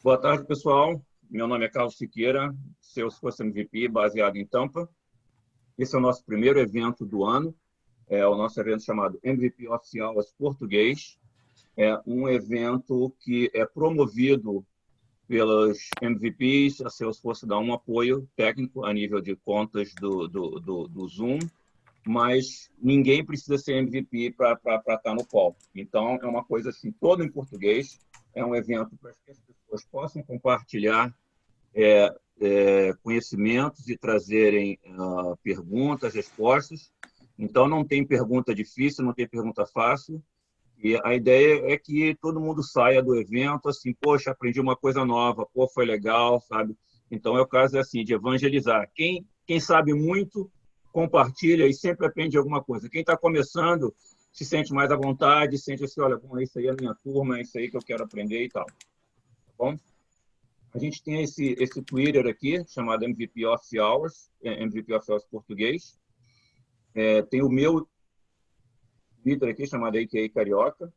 Boa tarde, pessoal. Meu nome é Carlos Siqueira, Salesforce MVP, baseado em Tampa. Esse é o nosso primeiro evento do ano. É o nosso evento chamado MVPOfficeHoursPortugues. É um evento que é promovido pelos MVPs. A Salesforce dá um apoio técnico a nível de contas do Zoom, mas ninguém precisa ser MVP para estar no call. Então, é uma coisa assim, toda em português. É um evento para que as pessoas possam compartilhar conhecimentos e trazerem perguntas, respostas. Então, não tem pergunta difícil, não tem pergunta fácil. E a ideia é que todo mundo saia do evento assim, poxa, aprendi uma coisa nova, pô, foi legal, sabe? Então, é o caso assim, de evangelizar. Quem sabe muito, compartilha e sempre aprende alguma coisa. Quem está começando se sente mais à vontade, sente assim, olha, bom, isso aí é a minha turma, é isso aí que eu quero aprender e tal. Tá bom? A gente tem esse Twitter aqui, chamado MVP Office Hours, MVP Office Hours Português. Tem o meu Twitter aqui, chamado AKA Carioca.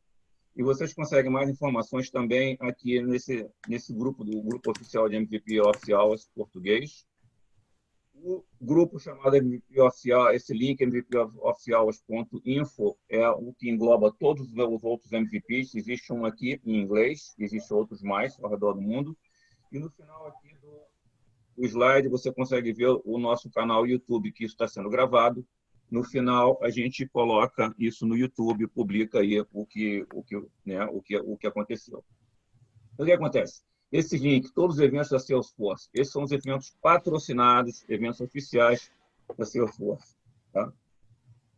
E vocês conseguem mais informações também aqui nesse grupo, do grupo oficial de MVP Office Hours Português. O grupo chamado MVP Oficial, esse link, mvpoffcehours.info, é o que engloba todos os outros MVPs. Existe um aqui em inglês, existem outros mais ao redor do mundo. E no final aqui do slide você consegue ver o nosso canal YouTube, que isso está sendo gravado. No final a gente coloca isso no YouTube, publica aí o que aconteceu. Então, o que acontece? Esse link, todos os eventos da Salesforce, esses são os eventos patrocinados, eventos oficiais da Salesforce. Tá?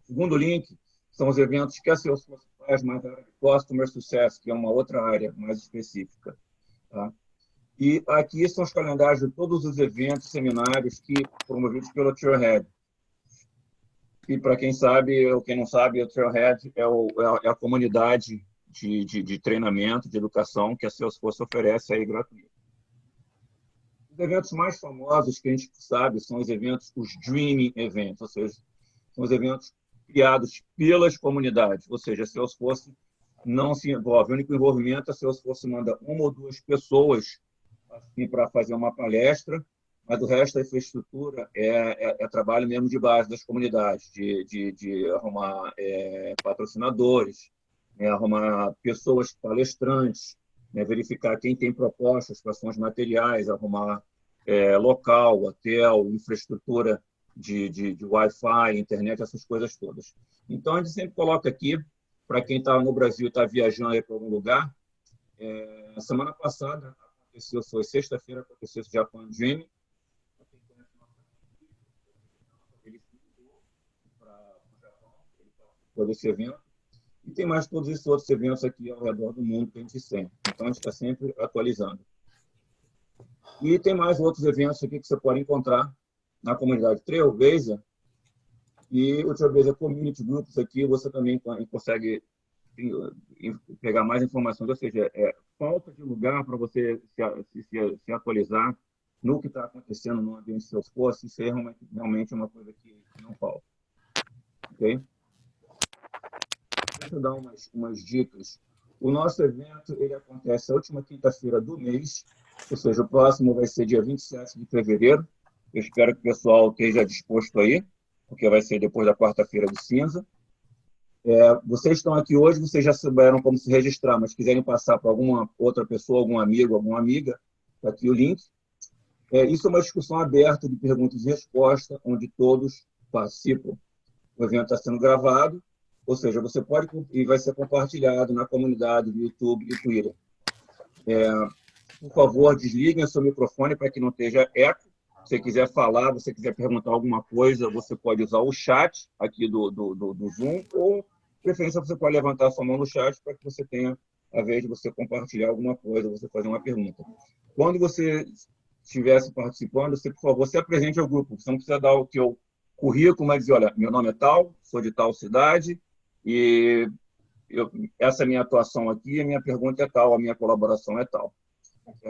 Segundo link, são os eventos que a Salesforce faz, mas a área de Customer Success, que é uma outra área mais específica. Tá? E aqui são os calendários de todos os eventos, seminários que promovidos pelo Trailhead. E para quem sabe ou quem não sabe, o Trailhead é a comunidade de treinamento, de educação que a Salesforce oferece aí gratuito. Os eventos mais famosos que a gente sabe são os eventos, os Dreaming Events, ou seja, são os eventos criados pelas comunidades, ou seja, a Salesforce não se envolve. O único envolvimento, a Salesforce manda uma ou duas pessoas assim, para fazer uma palestra, mas o resto da infraestrutura é trabalho mesmo de base das comunidades, de arrumar patrocinadores, arrumar pessoas palestrantes, verificar quem tem propostas, quais são os materiais, arrumar local, hotel, infraestrutura de Wi-Fi, internet, essas coisas todas. Então, a gente sempre coloca aqui, para quem está no Brasil e está viajando para algum lugar, a semana passada, aconteceu, foi sexta-feira, aconteceu esse Japan Dream. Ele foi para o Japão, ele participou desse evento. E tem mais todos esses outros eventos aqui ao redor do mundo que a gente sempre. Então, a gente está sempre atualizando. E tem mais outros eventos aqui que você pode encontrar na comunidade Trailblazer. E o Trailblazer Community Groups aqui, você também consegue pegar mais informações. Ou seja, falta de lugar para você se atualizar no que está acontecendo no ambiente Salesforce. Isso é realmente uma coisa que não falta. Ok? Deixa eu dar umas dicas. O nosso evento ele acontece a última quinta-feira do mês, ou seja, o próximo vai ser dia 27 de fevereiro. Eu espero que o pessoal esteja disposto aí, porque vai ser depois da quarta-feira de cinza. Vocês estão aqui hoje, vocês já souberam como se registrar, mas quiserem passar para alguma outra pessoa, algum amigo, alguma amiga, está aqui o link. Isso é uma discussão aberta de perguntas e respostas, onde todos participam. O evento está sendo gravado, ou seja, você pode e vai ser compartilhado na comunidade do YouTube e Twitter. Por favor, desliguem o seu microfone para que não esteja eco. Se você quiser falar, se você quiser perguntar alguma coisa, você pode usar o chat aqui do Zoom, ou, de preferência, você pode levantar a sua mão no chat para que você tenha a vez de você compartilhar alguma coisa, você fazer uma pergunta. Quando você estivesse participando, você, por favor, se apresente ao grupo. Você não precisa dar o teu currículo, mas dizer, olha, meu nome é tal, sou de tal cidade, e essa é a minha atuação aqui, a minha pergunta é tal, a minha colaboração é tal.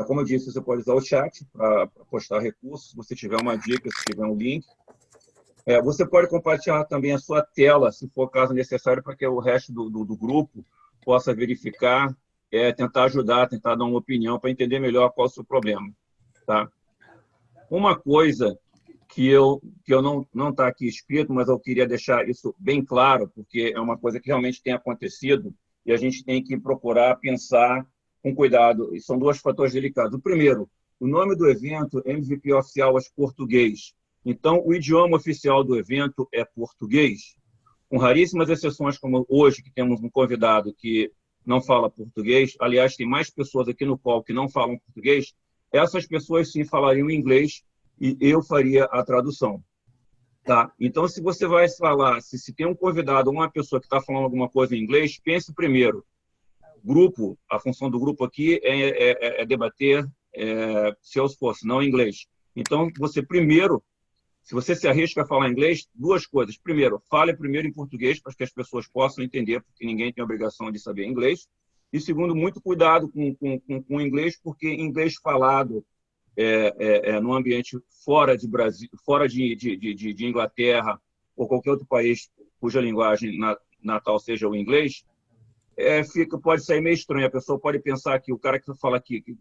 Como eu disse, você pode usar o chat para postar recursos, se você tiver uma dica, se tiver um link. Você pode compartilhar também a sua tela, se for caso necessário, para que o resto do grupo possa verificar tentar ajudar, tentar dar uma opinião para entender melhor qual é o seu problema. Tá? Uma coisa que eu não está aqui escrito, mas eu queria deixar isso bem claro, porque é uma coisa que realmente tem acontecido e a gente tem que procurar pensar com cuidado. E são dois fatores delicados. O primeiro, o nome do evento é MVP Oficial Português. Então, o idioma oficial do evento é português. Com raríssimas exceções, como hoje, que temos um convidado que não fala português. Aliás, tem mais pessoas aqui no call que não falam português. Essas pessoas sim falariam inglês e eu faria a tradução. Tá? Então, se você vai falar, se tem um convidado ou uma pessoa que está falando alguma coisa em inglês, pense primeiro. Grupo, a função do grupo aqui é debater Salesforce, não inglês. Então, você primeiro, se você se arrisca a falar inglês, duas coisas. Primeiro, fale primeiro em português para que as pessoas possam entender, porque ninguém tem obrigação de saber inglês. E segundo, muito cuidado com o inglês, porque inglês falado no ambiente fora de Brasil, fora de Inglaterra ou qualquer outro país cuja linguagem natal seja o inglês, pode sair meio estranho. A pessoa pode pensar que o cara que fala aqui, que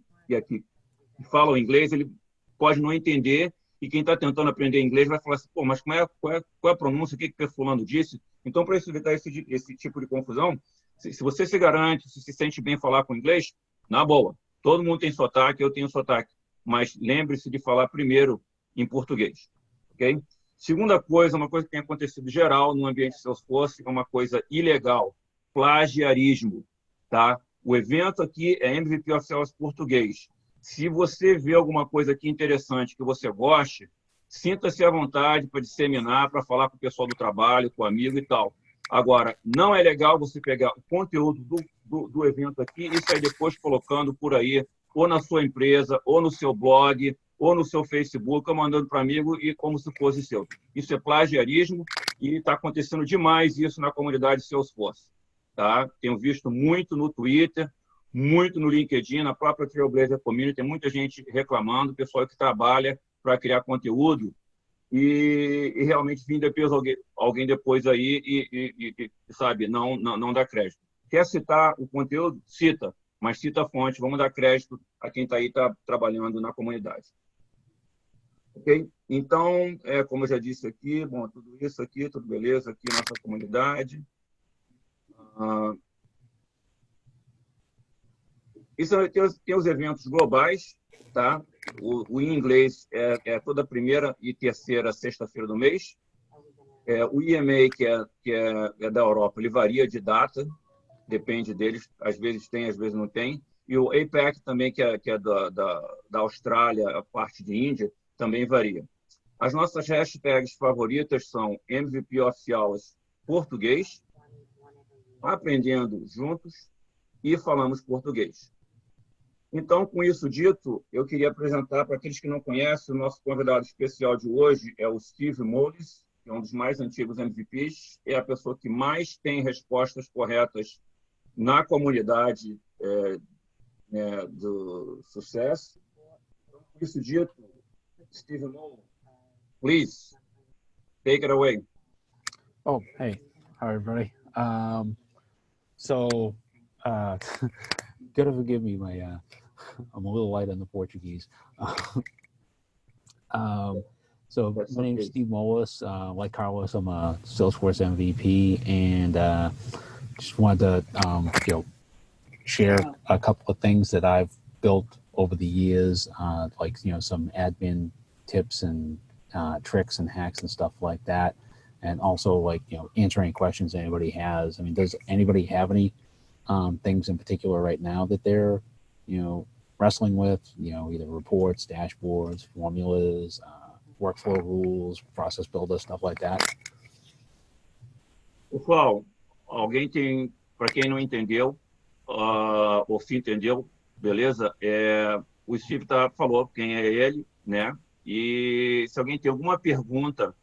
fala o inglês, ele pode não entender, e quem está tentando aprender inglês vai falar assim, pô, mas qual é a pronúncia, o que o fulano disse? Então, para evitar esse tipo de confusão, se você se garante, se sente bem falar com inglês, na boa. Todo mundo tem sotaque, eu tenho sotaque, mas lembre-se de falar primeiro em português. Okay? Segunda coisa, uma coisa que tem acontecido geral no ambiente Salesforce, é uma coisa ilegal, plagiarismo. Tá? O evento aqui é MVPOfficeHoursPortugues. Se você vê alguma coisa aqui interessante que você goste, sinta-se à vontade para disseminar, para falar com o pessoal do trabalho, com o amigo e tal. Agora, não é legal você pegar o conteúdo do evento aqui e sair depois colocando por aí, ou na sua empresa, ou no seu blog, ou no seu Facebook, ou mandando para amigo e como se fosse seu. Isso é plagiarismo e está acontecendo demais isso na comunidade Salesforce. Tá? Tenho visto muito no Twitter, muito no LinkedIn, na própria Trailblazer Community, tem muita gente reclamando, pessoal que trabalha para criar conteúdo e realmente vir depois alguém depois aí e sabe, não dá crédito. Quer citar o conteúdo? Cita, mas cita a fonte, vamos dar crédito a quem está aí trabalhando na comunidade. Ok? Então, como eu já disse aqui, bom, tudo isso aqui, tudo beleza aqui na nossa comunidade. Isso tem os eventos globais, tá? O em inglês é toda primeira e terceira sexta-feira do mês. O EMA, que é da Europa, ele varia de data, depende deles, às vezes tem, às vezes não tem. E o APEC também, que é da Austrália, a parte de Índia, também varia. As nossas hashtags favoritas são MVP Oficiais Português, Aprendendo Juntos e Falamos Português. Então, com isso dito, eu queria apresentar para aqueles que não conhecem, o nosso convidado especial de hoje é o Steve Moles, que é um dos mais antigos MVPs, é a pessoa que mais tem respostas corretas na comunidade do sucesso. Então, com isso dito, Steve Moles, please, take it away. Oh, hey, hi everybody. Gotta forgive me, I'm a little light on the Portuguese. So my name is Steve Molis. Like Carlos, I'm a Salesforce MVP, and just wanted to share a couple of things that I've built over the years, like some admin tips and tricks and hacks and stuff like that, and also answering questions anybody has. I mean, does anybody have any things in particular right now that they're wrestling with, either reports, dashboards, formulas, workflow rules, process builder, stuff like that? Pessoal, alguém tem, para quem não entendeu, ou se entendeu, beleza? O Steve falou quem é ele, né? E se alguém tem alguma pergunta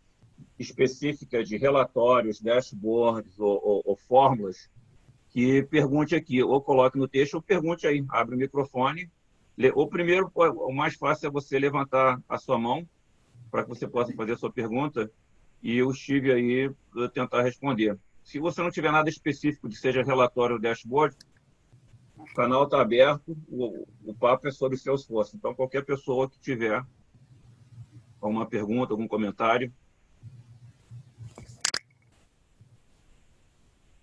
específica de relatórios, dashboards ou fórmulas, que pergunte aqui, ou coloque no texto, ou pergunte aí, abre o microfone. O primeiro, o mais fácil é você levantar a sua mão para que você possa fazer a sua pergunta e o Steve aí tentar responder. Se você não tiver nada específico, de seja relatório ou dashboard, O canal está aberto, o papo é sobre Salesforce. Então, qualquer pessoa que tiver alguma pergunta, algum comentário.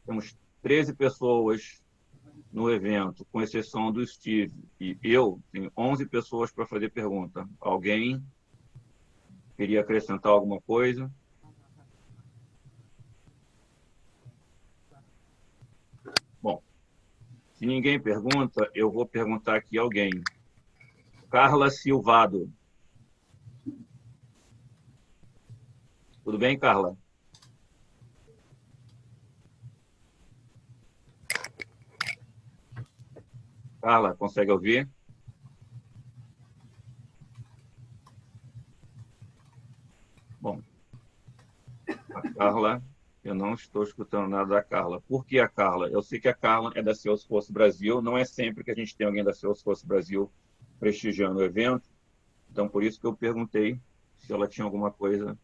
Temos 13 pessoas no evento, com exceção do Steve. E eu tenho 11 pessoas para fazer pergunta. Alguém queria acrescentar alguma coisa? Bom, se ninguém pergunta, eu vou perguntar aqui a alguém. Carla Silvado. Tudo bem, Carla? Carla, consegue ouvir? Bom, a Carla, eu não estou escutando nada da Carla. Por que a Carla? Eu sei que a Carla é da Salesforce Brasil, não é sempre que a gente tem alguém da Salesforce Brasil prestigiando o evento, então por isso que eu perguntei se ela tinha alguma coisa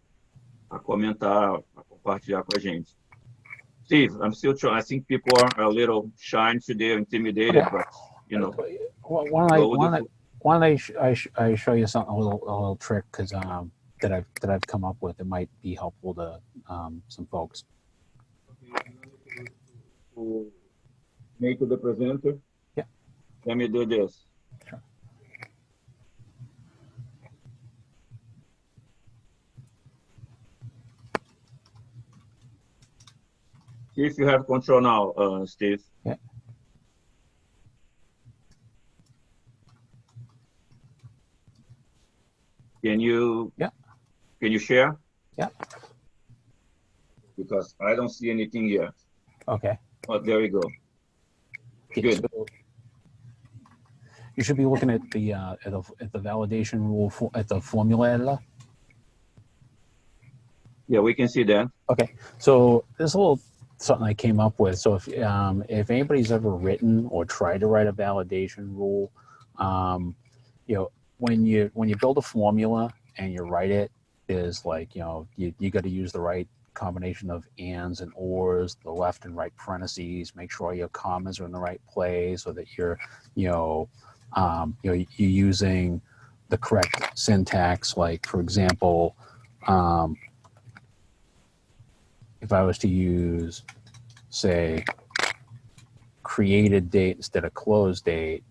a comentar, a compartilhar com a gente. Steve, I'm still trying. I think people are a little shy today, intimidated, but you know. Why don't I show you something, a little trick, because that I've come up with. It might be helpful to some folks. Make the presenter. Yeah. Let me do this. Sure. See if you have control now, Steve. Yeah. Can you? Yeah. Can you share? Yeah. Because I don't see anything yet. Okay. Oh, there we go. Good. So you should be looking at the validation rule at the formula editor. Yeah, we can see that. Okay. So there's a little something I came up with. So if anybody's ever written or tried to write a validation rule, you know, when you build a formula and you write it, is like, you know, you got to use the right combination of ands and ors, the left and right parentheses, make sure your commas are in the right place so that you're using the correct syntax. Like, for example, if I was to use, say, created date instead of closed date,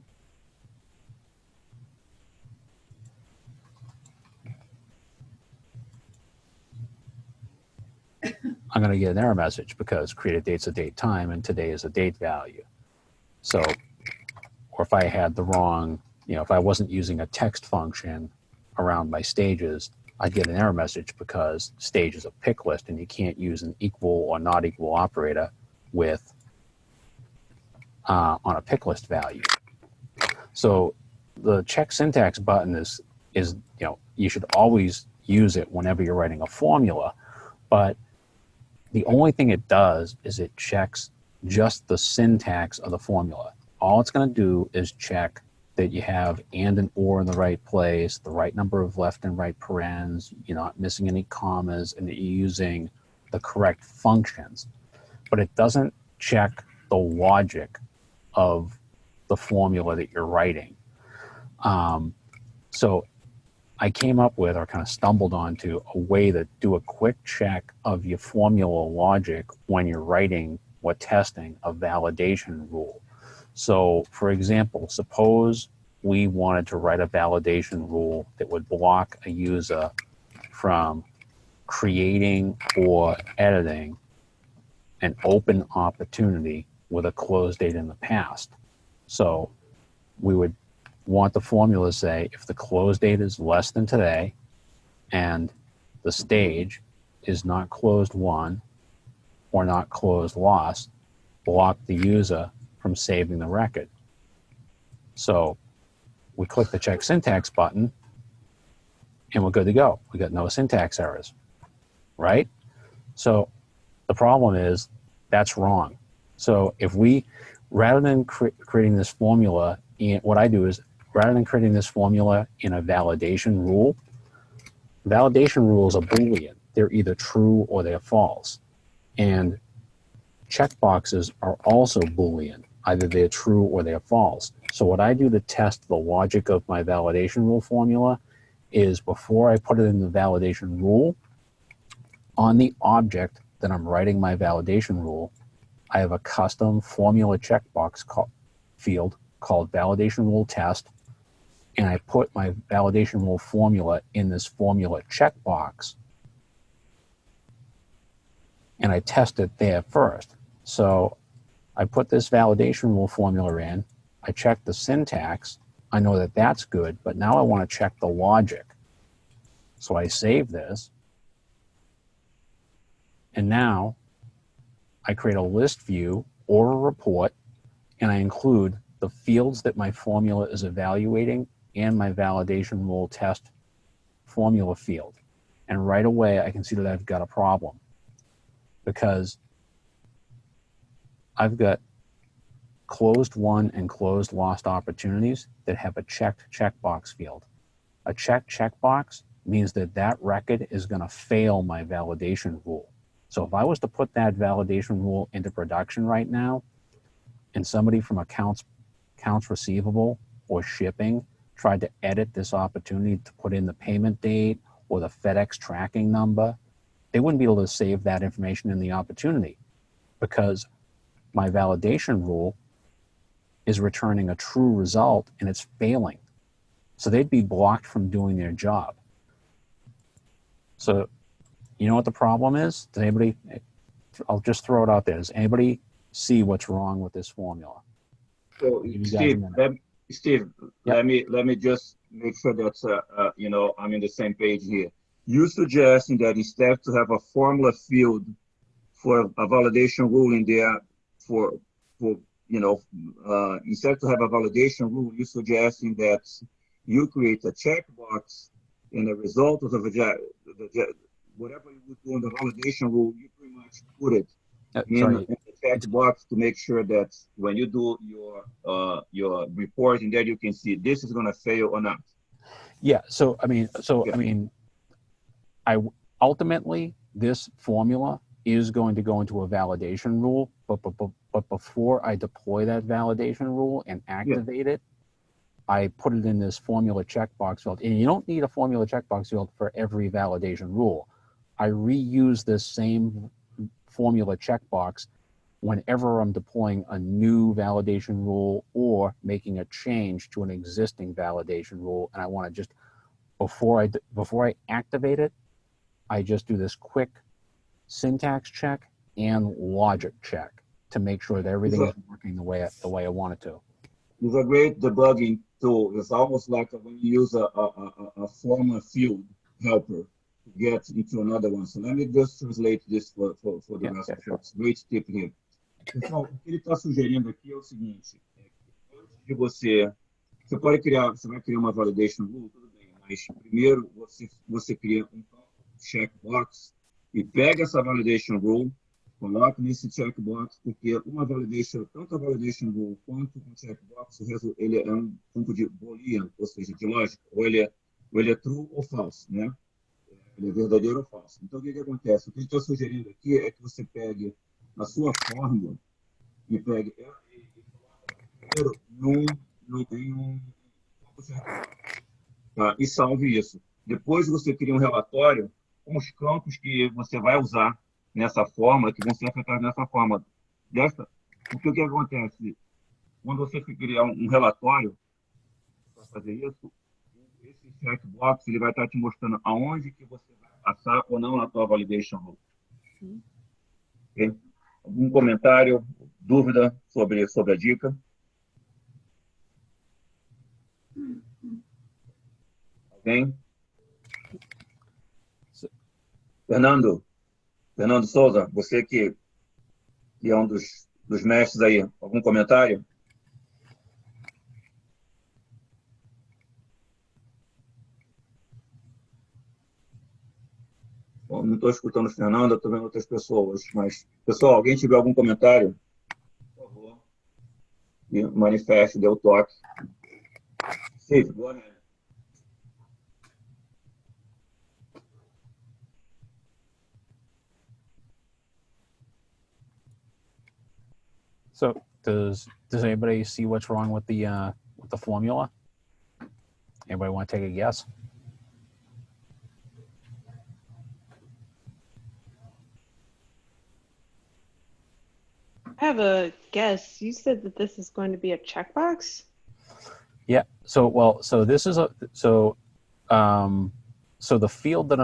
I'm going to get an error message because created date's a date time and today is a date value. So, or if I had the wrong, you know, if I wasn't using a text function around my stages, I'd get an error message because stage is a pick list and you can't use an equal or not equal operator with on a pick list value. So the check syntax button is you know, you should always use it whenever you're writing a formula, but the only thing it does is it checks just the syntax of the formula. All it's going to do is check that you have and or in the right place, the right number of left and right parens, you're not missing any commas, and that you're using the correct functions. But it doesn't check the logic of the formula that you're writing. So I came up with, or kind of stumbled onto, a way to do a quick check of your formula logic when you're writing or testing a validation rule. So, for example, suppose we wanted to write a validation rule that would block a user from creating or editing an open opportunity with a close date in the past. So we would want the formula to say, if the close date is less than today and the stage is not closed won or not closed lost, block the user from saving the record. So we click the check syntax button and we're good to go. We got no syntax errors, right? So the problem is that's wrong. So if we, rather than creating this formula, what I do is, rather than creating this formula in a validation rule rules are Boolean. They're either true or they're false. And checkboxes are also Boolean. Either they're true or they're false. So what I do to test the logic of my validation rule formula is before I put it in the validation rule, on the object that I'm writing my validation rule, I have a custom formula checkbox field called validation rule test, and I put my validation rule formula in this formula checkbox, and I test it there first. So I put this validation rule formula in, I check the syntax, I know that that's good, but now I want to check the logic. So I save this, and now I create a list view or a report, and I include the fields that my formula is evaluating and my validation rule test formula field. And right away, I can see that I've got a problem because I've got closed won and closed lost opportunities that have a checked checkbox field. A checked checkbox means that that record is going to fail my validation rule. So if I was to put that validation rule into production right now, and somebody from accounts receivable or shipping tried to edit this opportunity to put in the payment date or the FedEx tracking number, they wouldn't be able to save that information in the opportunity because my validation rule is returning a true result and it's failing. So they'd be blocked from doing their job. So you know what the problem is? Does anybody, I'll just throw it out there. Does anybody see what's wrong with this formula? So Steve, yep. let me just make sure that you know, I'm in the same page here. You're suggesting that instead to have a formula field for a validation rule in there for you know, instead to have a validation rule, you're suggesting that you create a checkbox in the result of whatever you would do in the validation rule, you pretty much put it in the checkbox to make sure that when you do your report in there, you can see this is going to fail or not. Yeah. So I mean, ultimately this formula is going to go into a validation rule, but before I deploy that validation rule and activate it, I put it in this formula checkbox field. And you don't need a formula checkbox field for every validation rule. I reuse this same formula checkbox whenever I'm deploying a new validation rule or making a change to an existing validation rule. And I want to just, before I activate it, I just do this quick syntax check and logic check to make sure that everything is working the way I want it to. It's a great debugging tool. It's almost like when you use a formula field helper to get into another one. So let me just translate this for the rest of us. Great tip here. Pessoal, o que ele está sugerindo aqui é o seguinte: antes de você vai criar uma validation rule, tudo bem, mas primeiro você cria um checkbox e pega essa validation rule, coloca nesse checkbox, porque tanto a validation rule quanto o checkbox, ele é um campo de boolean, ou seja, de lógica, ou ele é true ou false, né? Ele é verdadeiro ou falso. Então, o que acontece? O que ele está sugerindo aqui é que você pegue a sua fórmula e pegue primeiro em um campo checkbox, tá? E salve isso. Depois você cria um relatório com os campos que você vai usar nessa forma, que vão ser afetados nessa forma. Porque o que acontece? Quando você criar um relatório para fazer isso, esse checkbox ele vai estar te mostrando aonde que você vai passar ou não na tua validation rule. Okay? Algum comentário, dúvida sobre a dica? Alguém? Fernando Souza, você que é um dos mestres aí, algum comentário? Bom, não estou escutando o Fernando, estou vendo outras pessoas, mas, pessoal, alguém tiver algum comentário, por favor, me manifeste, dê o toque. Steve, go ahead. So does anybody see what's wrong with the formula? Anybody want to take a guess? I have a guess. You said that this is going to be a checkbox? Yeah. So this is so the field that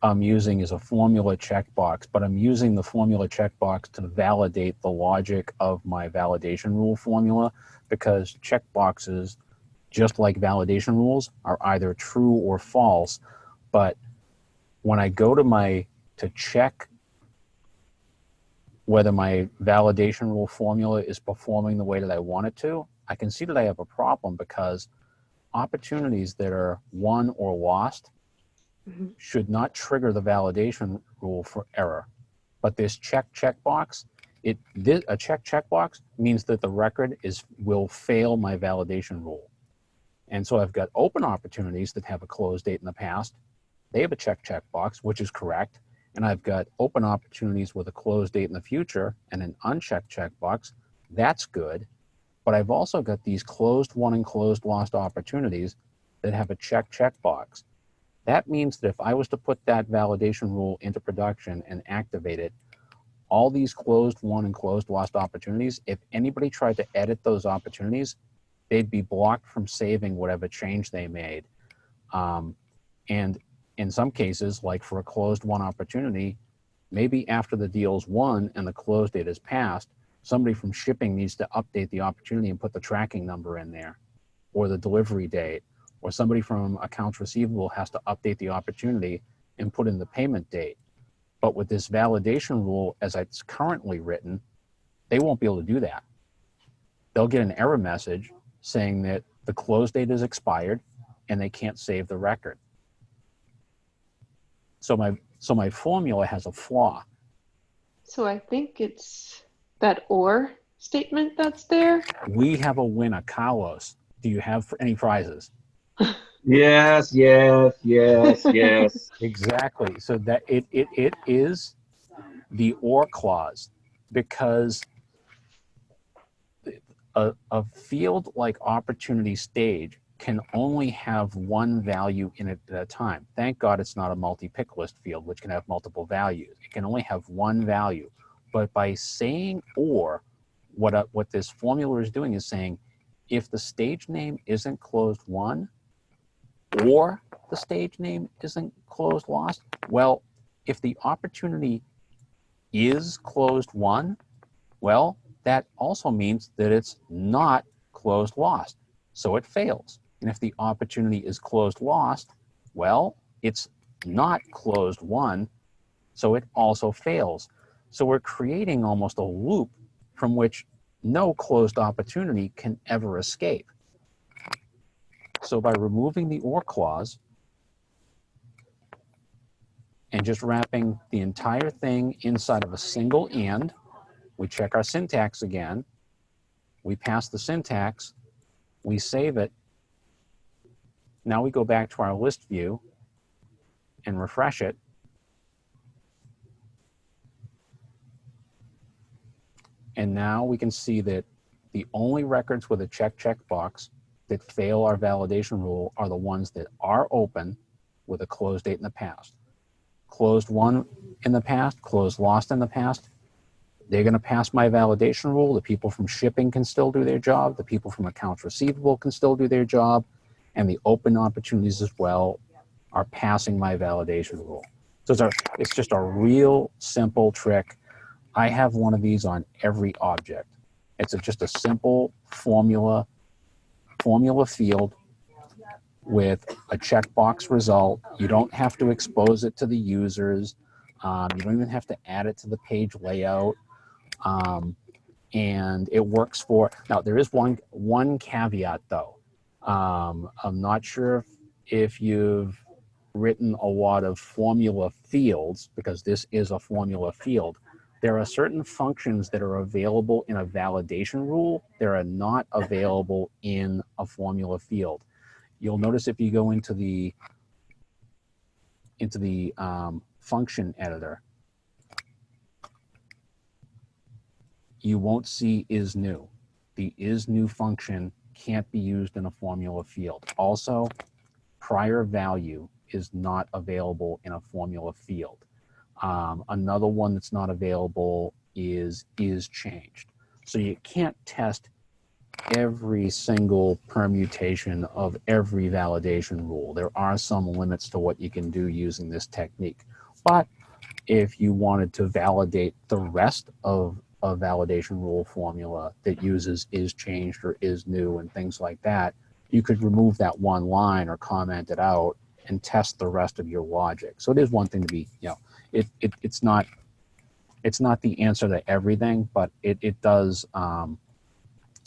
I'm using is a formula checkbox, but I'm using the formula checkbox to validate the logic of my validation rule formula, because checkboxes, just like validation rules, are either true or false. But when I go to check whether my validation rule formula is performing the way that I want it to, I can see that I have a problem, because opportunities that are won or lost should not trigger the validation rule for error. But this checkbox, a checkbox means that the record will fail my validation rule. And so I've got open opportunities that have a close date in the past. They have a checkbox, which is correct. And I've got open opportunities with a close date in the future and an unchecked checkbox. That's good. But I've also got these closed won and closed lost opportunities that have a checkbox. That means that if I was to put that validation rule into production and activate it, all these closed won and closed lost opportunities, if anybody tried to edit those opportunities, they'd be blocked from saving whatever change they made. And in some cases, like for a closed won opportunity, maybe after the deal's won and the close date is passed, somebody from shipping needs to update the opportunity and put the tracking number in there, or the delivery date, or somebody from accounts receivable has to update the opportunity and put in the payment date. But with this validation rule, as it's currently written, they won't be able to do that. They'll get an error message saying that the close date is expired and they can't save the record. So my formula has a flaw. So I think it's that or statement that's there. We have a winner, Carlos. Do you have any prizes? Yes. Exactly. So that it is the or clause, because a field like opportunity stage can only have one value in it at a time. Thank God it's not a multi-pick list field, which can have multiple values. It can only have one value. But by saying or, what this formula is doing is saying, if the stage name isn't closed won, or the stage name isn't closed lost, well, if the opportunity is closed won, well, that also means that it's not closed lost, so it fails. And if the opportunity is closed lost, well, it's not closed won, so it also fails. So we're creating almost a loop from which no closed opportunity can ever escape. So by removing the or clause and just wrapping the entire thing inside of a single and, we check our syntax again, we pass the syntax, we save it. Now we go back to our list view and refresh it. And now we can see that the only records with a checkbox that fail our validation rule are the ones that are open with a closed date in the past. Closed won in the past, closed lost in the past, they're going to pass my validation rule. The people from shipping can still do their job. The people from accounts receivable can still do their job. And the open opportunities as well are passing my validation rule. So it's just a real simple trick. I have one of these on every object. It's just a simple formula field with a checkbox result. You don't have to expose it to the users. You don't even have to add it to the page layout. And it works for, now there is one caveat though. I'm not sure if you've written a lot of formula fields, because this is a formula field. There are certain functions that are available in a validation rule that are not available in a formula field. You'll notice if you go into the function editor, you won't see is new. The is new function can't be used in a formula field. Also, prior value is not available in a formula field. Another one that's not available is changed. So you can't test every single permutation of every validation rule. There are some limits to what you can do using this technique. But if you wanted to validate the rest of a validation rule formula that uses is changed or is new and things like that, you could remove that one line or comment it out and test the rest of your logic. So it is one thing to be, it's not the answer to everything, but it does,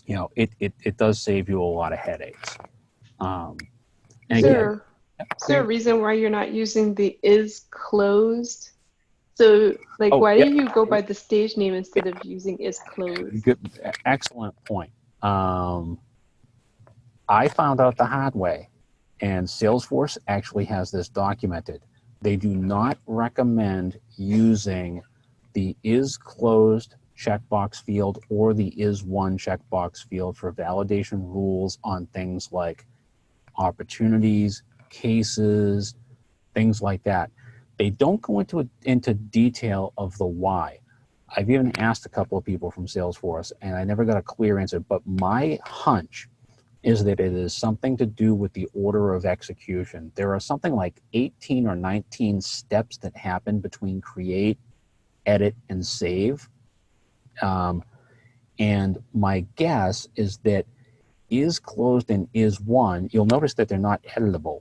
it does save you a lot of headaches. Is there a reason why you're not using the is closed? So, like, why do you go by the stage name instead of using is closed? Good, excellent point. I found out the hard way, and Salesforce actually has this documented. They do not recommend using the is closed checkbox field or the is one checkbox field for validation rules on things like opportunities, cases, things like that. They don't go into detail of the why. I've even asked a couple of people from Salesforce, and I never got a clear answer, but my hunch is that it is something to do with the order of execution. There are something like 18 or 19 steps that happen between create, edit, and save. And my guess is that is closed and is one, you'll notice that they're not editable,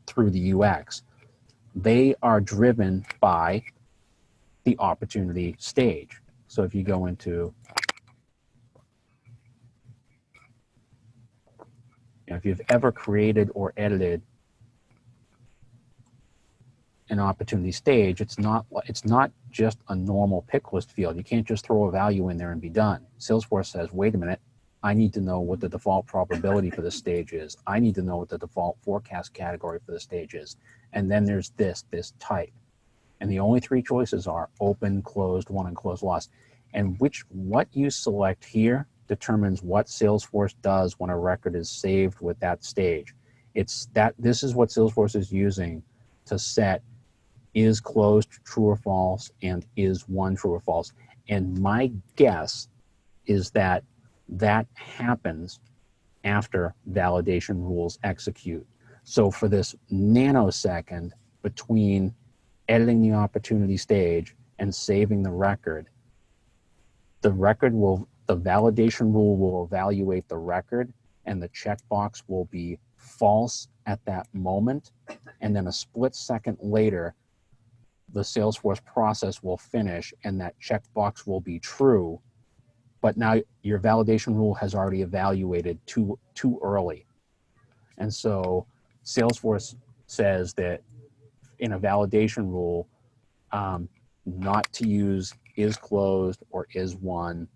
through the UX. They are driven by the opportunity stage. So if you go into, if you've ever created or edited an opportunity stage, it's not just a normal pick list field. You can't just throw a value in there and be done. Salesforce says, wait a minute, I need to know what the default probability for the stage is. I need to know what the default forecast category for the stage is. And then there's this type. And the only three choices are open, closed, won, and closed lost. And what you select here determines what Salesforce does when a record is saved with that stage. This is what Salesforce is using to set is closed true or false and is one true or false. And my guess is that happens after validation rules execute. So for this nanosecond between editing the opportunity stage and saving the record, the validation rule will evaluate the record, and the checkbox will be false at that moment. And then a split second later, the Salesforce process will finish and that checkbox will be true. But now your validation rule has already evaluated too early. And so Salesforce says that in a validation rule, not to use is closed or is one,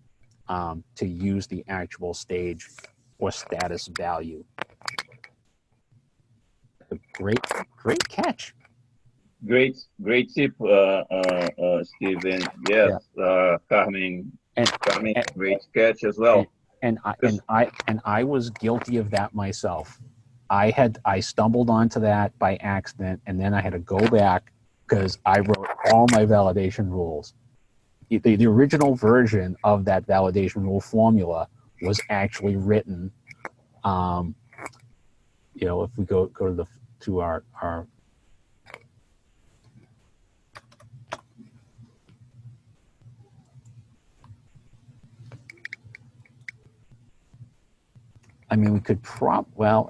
to use the actual stage or status value. Great catch. Great tip, Stephen. Yes, yeah. Carmen, great catch as well. And I was guilty of that myself. I stumbled onto that by accident, and then I had to go back because I wrote all my validation rules. The original version of that validation rule formula was actually written. If we go to our we could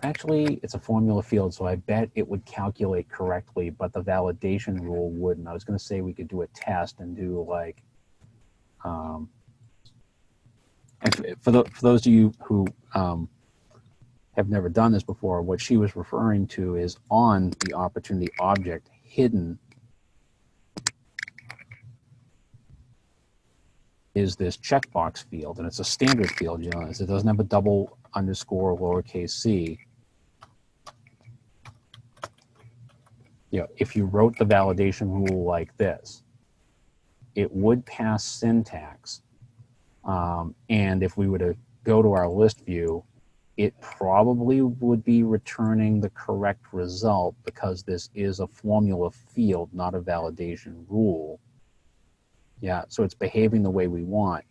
actually it's a formula field, so I bet it would calculate correctly, but the validation rule wouldn't. I was going to say we could do a test and do like, and for those of you who have never done this before, what she was referring to is on the opportunity object, hidden is this checkbox field, and it's a standard field, it doesn't have a double underscore lowercase c. If you wrote the validation rule like this, it would pass syntax, And if we were to go to our list view, it probably would be returning the correct result because this is a formula field, not a validation rule. Yeah, so it's behaving the way we want.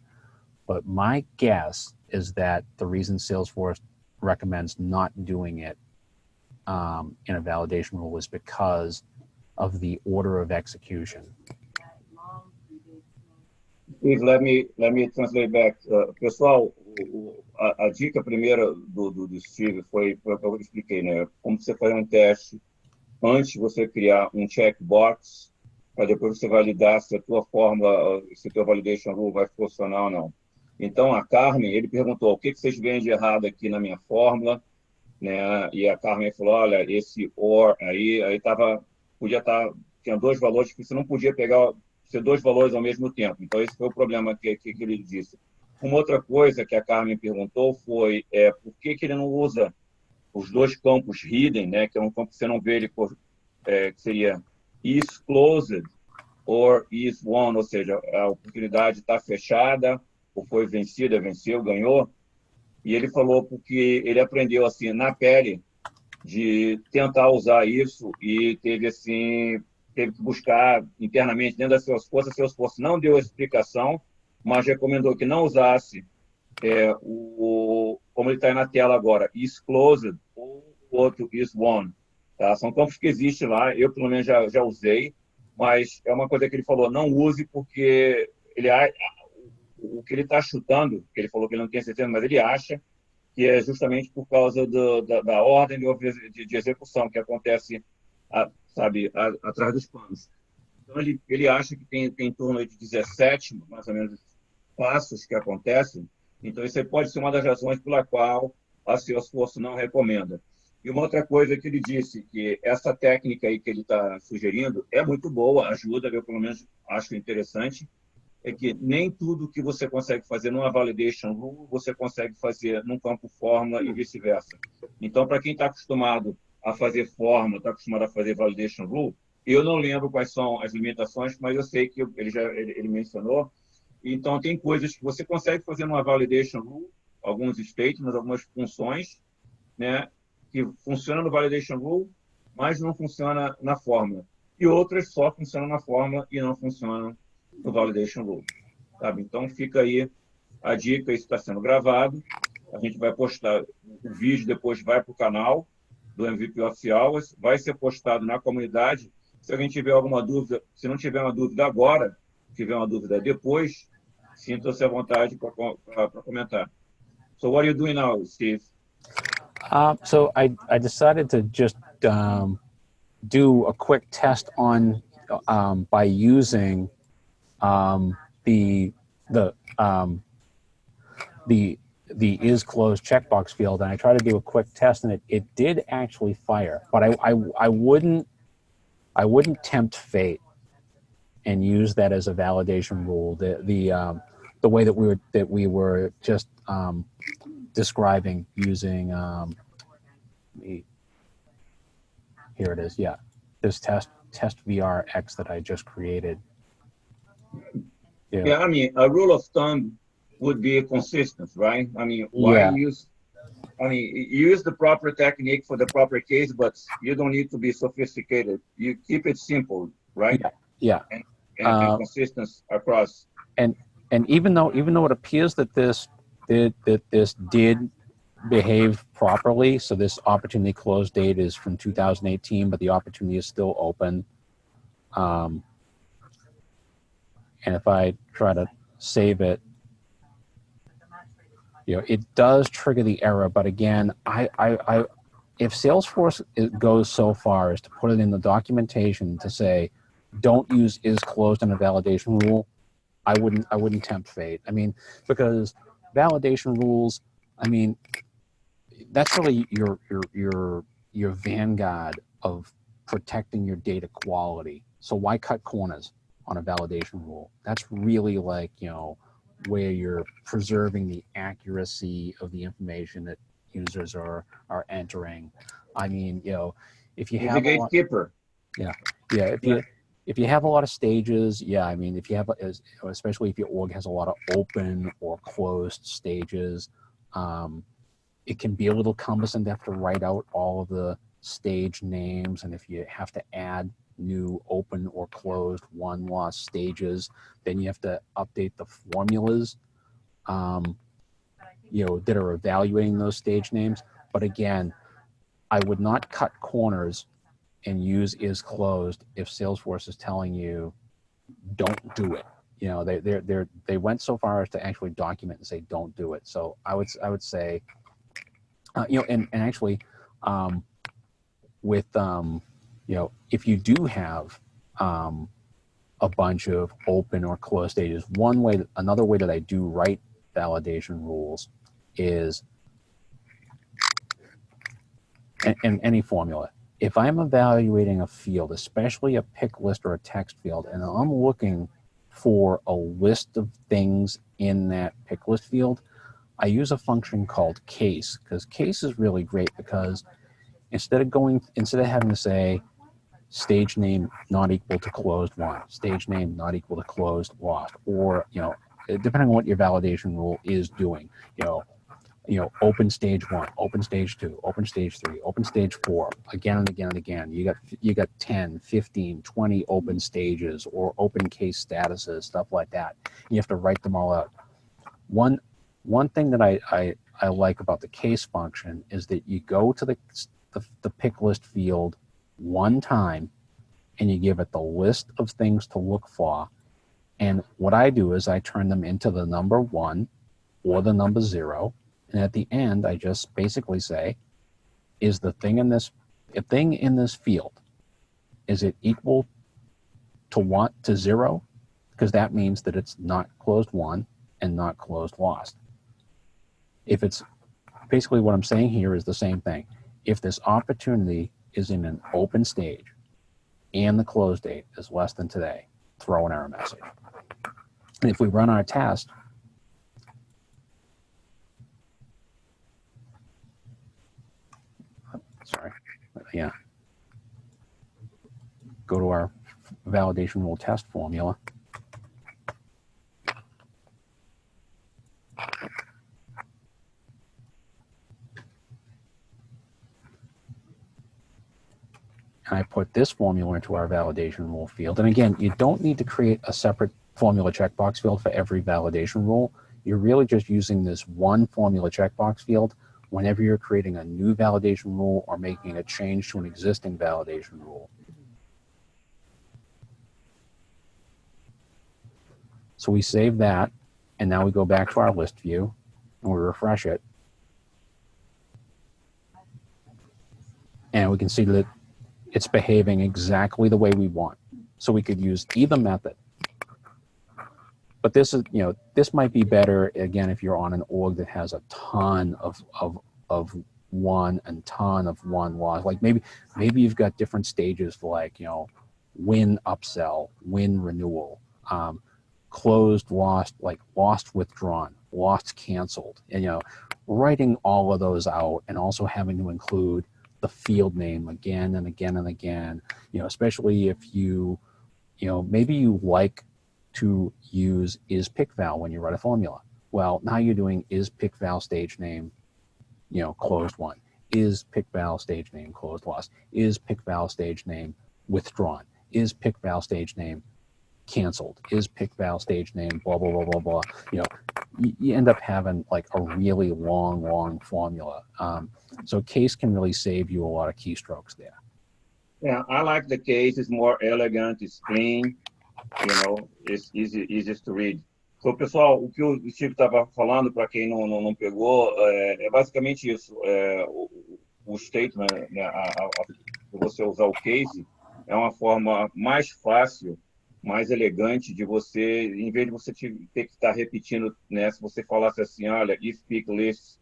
But my guess is that the reason Salesforce recommends not doing it in a validation rule is because of the order of execution. Steve, let me translate back. Pessoal, a dica primeira do Steve foi o que eu expliquei, né? Como você fazer teste antes de você criar checkbox para depois você validar se a tua fórmula, se a tua validation rule vai funcionar ou não. Então, a Carmen, ele perguntou, o que vocês veem de errado aqui na minha fórmula? Né? E a Carmen falou, olha, esse OR aí tinha dois valores que você não podia ser dois valores ao mesmo tempo. Então, esse foi o problema que ele disse. Uma outra coisa que a Carmen perguntou foi por que ele não usa os dois campos hidden, né? Que é um campo que você não vê ele, que seria is closed or is won, ou seja, a oportunidade está fechada ou foi vencida, venceu, ganhou. E ele falou porque ele aprendeu assim na pele de tentar usar isso e teve que buscar internamente dentro da Salesforce. A Salesforce não deu explicação, mas recomendou que não usasse como ele está aí na tela agora, is closed ou o outro is won. Tá? São campos que existem lá, eu pelo menos já usei, mas é uma coisa que ele falou, não use porque o que ele está chutando, que ele falou que ele não tem certeza, mas ele acha que é justamente por causa da ordem de execução que acontece, atrás dos panos. Então, ele acha que tem em torno de 17, mais ou menos, passos que acontecem. Então, isso aí pode ser uma das razões pela qual a Salesforce não recomenda. E uma outra coisa que ele disse, que essa técnica aí que ele está sugerindo é muito boa, ajuda, eu pelo menos acho interessante, é que nem tudo que você consegue fazer numa validation rule, você consegue fazer num campo fórmula e vice-versa. Então, para quem está acostumado a fazer fórmula, está acostumado a fazer validation rule, eu não lembro quais são as limitações, mas eu sei que ele mencionou. Então, tem coisas que você consegue fazer numa validation rule, alguns statements, algumas funções, né, que funcionam no validation rule, mas não funciona na fórmula. E outras só funcionam na fórmula e não funcionam no validation rule. Sabe? Então, fica aí a dica, isso está sendo gravado. A gente vai postar o vídeo, depois vai para o canal do MVP Office Hours, vai ser postado na comunidade. Se alguém tiver alguma dúvida, se não tiver uma dúvida agora, tiver uma dúvida depois, sinta-se à vontade para comentar. So what are you doing now, Steve? So I decided to just do a quick test on by using the is closed checkbox field, and I tried to do a quick test, and it did actually fire. But I wouldn't tempt fate and use that as a validation rule. The way that we were just describing using here it is. Yeah, this test VRX that I just created. Yeah, I mean, a rule of thumb would be consistent, right? I mean, use the proper technique for the proper case, but you don't need to be sophisticated. You keep it simple, right? Yeah. And consistent across. And even though it appears that this did behave properly, so this opportunity close date is from 2018, but the opportunity is still open. And if I try to save it, it does trigger the error. But again, if Salesforce goes so far as to put it in the documentation to say, don't use is closed in a validation rule, I wouldn't tempt fate. I mean, because validation rules, I mean, that's really your vanguard of protecting your data quality. So why cut corners on a validation rule? That's really like, where you're preserving the accuracy of the information that users are entering. I mean, if you have a gatekeeper. Yeah. if you have a lot of stages, yeah, I mean, if you have, especially if your org has a lot of open or closed stages, it can be a little cumbersome to have to write out all of the stage names. And if you have to add new open or closed won lost stages, then you have to update the formulas, you know, that are evaluating those stage names. But again, I would not cut corners and use is closed if Salesforce is telling you don't do it. You know, they went so far as to actually document and say don't do it. So I would say, you know, and actually, with you know, if you do have a bunch of open or closed stages, another way that I do write validation rules is, and any formula. If I'm evaluating a field, especially a pick list or a text field, and I'm looking for a list of things in that pick list field, I use a function called case, because case is really great because instead of having to say stage name not equal to closed won, stage name not equal to closed lost, or, you know, depending on what your validation rule is doing, you know, open stage 1, open stage 2, open stage 3, open stage 4, again and again and again. You got 10, 15, 20 open stages or open case statuses, stuff like that. You have to write them all out. One thing that I like about the case function is that you go to the pick list field one time and you give it the list of things to look for. And what I do is I turn them into the number 1 or the number 0. And at the end, I just basically say, is the thing in this field, is it equal to 0? Because that means that it's not closed won and not closed lost. If it's basically what I'm saying here is the same thing. If this opportunity is in an open stage and the close date is less than today, throw an error message. And if we run our test, yeah, go to our validation rule test formula. And I put this formula into our validation rule field. And again, you don't need to create a separate formula checkbox field for every validation rule. You're really just using this one formula checkbox field whenever you're creating a new validation rule or making a change to an existing validation rule. So we save that, and now we go back to our list view, and we refresh it. And we can see that it's behaving exactly the way we want. So we could use either method. But this is, you know, this might be better, again, if you're on an org that has a ton of won and ton of won loss. Like maybe you've got different stages for, like, you know, win upsell, win renewal, closed lost, like lost withdrawn, lost canceled, and, you know, writing all of those out and also having to include the field name again and again and again, you know, especially if you know, maybe you like to use is pick val when you write a formula. Well, now you're doing is pick val stage name, you know, closed won, is pick val stage name closed lost, is pick val stage name withdrawn, is pick val stage name canceled, is pick val stage name blah blah blah blah blah. You know, you end up having like a really long formula. So case can really save you a lot of keystrokes there. Yeah, I like the case. It's more elegant, it's clean, you know, it's easiest to read. So, pessoal, o que o Steve estava falando, para quem não pegou, é basicamente isso. O statement, né, você usar o case, é uma forma mais fácil, mais elegante de você, em vez de você ter que estar repetindo, né, se você falasse assim, olha, if pick list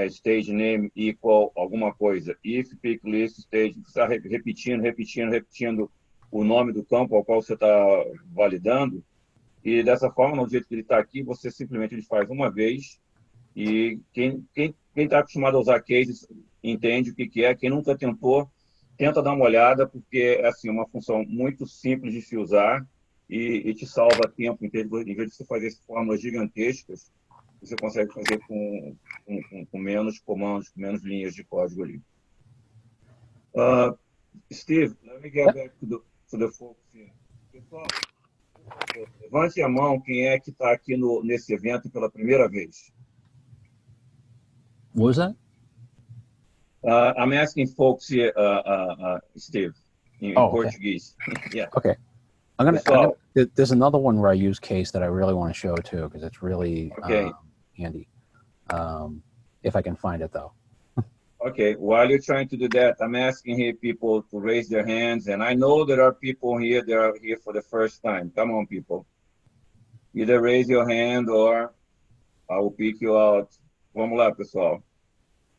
stage name equal alguma coisa, if pick list stage, você está repetindo o nome do campo ao qual você está validando, e dessa forma, no jeito que ele está aqui, você simplesmente faz uma vez, e quem está acostumado a usar cases entende o que é, quem nunca tentou, tenta dar uma olhada, porque é assim, uma função muito simples de se usar e te salva tempo. Em vez de você fazer fórmulas gigantescas, você consegue fazer com menos comandos, com menos linhas de código ali. Steve, let me get back to the folks here. Pessoal, por favor, levante a mão quem é que está aqui nesse evento pela primeira vez. What was that? I'm asking folks here, Steve, in Portuguese. Yeah. Okay. There's another one where I use case that I really want to show too, because it's really handy. If I can find it though. Okay, while you're trying to do that, I'm asking here people to raise their hands, and I know there are people here that are here for the first time. Come on, people. Either raise your hand or I will pick you out. Vamos lá, pessoal.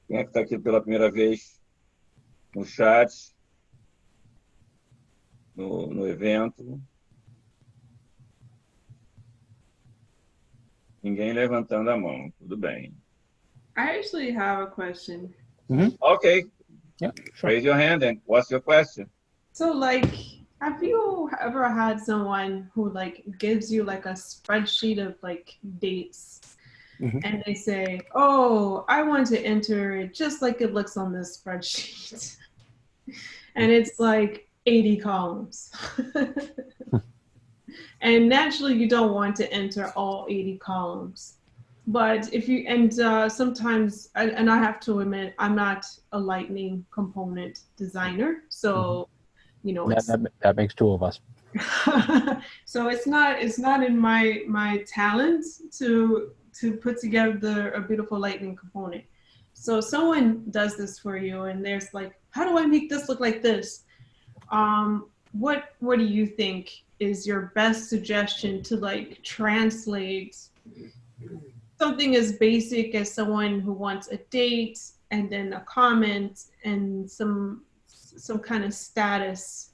Quem é que está aqui pela primeira vez no chat, no evento? Ninguém levantando a mão. Tudo bem. I actually have a question. Okay. Yeah, sure. Raise your hand and what's your question? So like, have you ever had someone who like gives you like a spreadsheet of like dates and they say, oh, I want to enter it just like it looks on this spreadsheet. And it's like 80 columns. And naturally you don't want to enter all 80 columns. But if you, and sometimes, and I have to admit, I'm not a Lightning component designer. So, you know, that makes two of us. So it's not in my talent to put together a beautiful Lightning component. So someone does this for you and there's like, how do I make this look like this? What do you think is your best suggestion to like translate something as basic as someone who wants a date and then a comment and some kind of status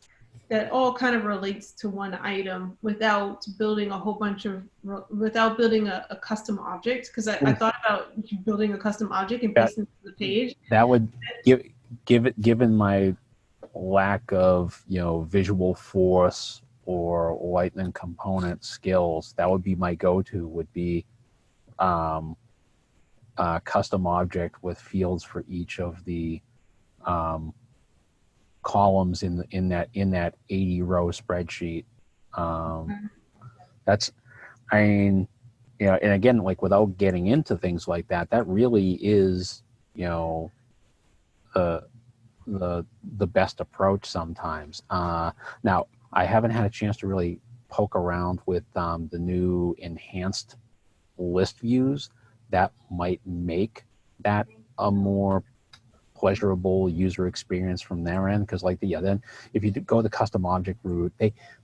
that all kind of relates to one item without building a whole bunch of, without building a custom object? Because I thought about building a custom object and pasting it to the page. That would given my lack of, you know, visual force or Lightning component skills, that would be my go-to, would be custom object with fields for each of the columns in that 80 row spreadsheet. That's, I mean, you know, and again, like without getting into things like that, that really is, you know, the best approach sometimes. Now, I haven't had a chance to really poke around with the new enhanced list views that might make that a more pleasurable user experience from their end, because like then if you go the custom object route,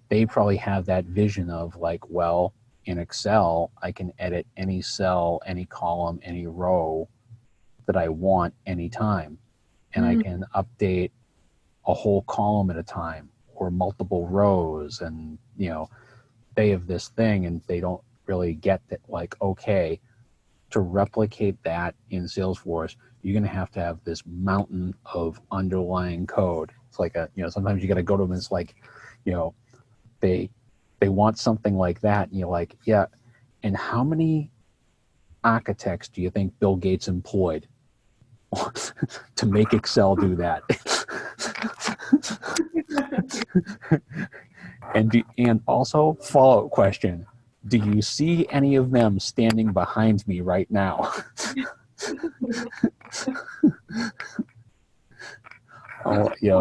they probably have that vision of like, well, in Excel I can edit any cell, any column, any row that I want anytime, and I can update a whole column at a time or multiple rows, and you know, they have this thing and they don't really get that, like, okay, to replicate that in Salesforce, you're going to have this mountain of underlying code. It's like a, you know, sometimes you got to go to them and it's like, you know, they want something like that. And you're like, yeah. And how many architects do you think Bill Gates employed to make Excel do that? And also, follow-up question, do you see any of them standing behind me right now? Oh, you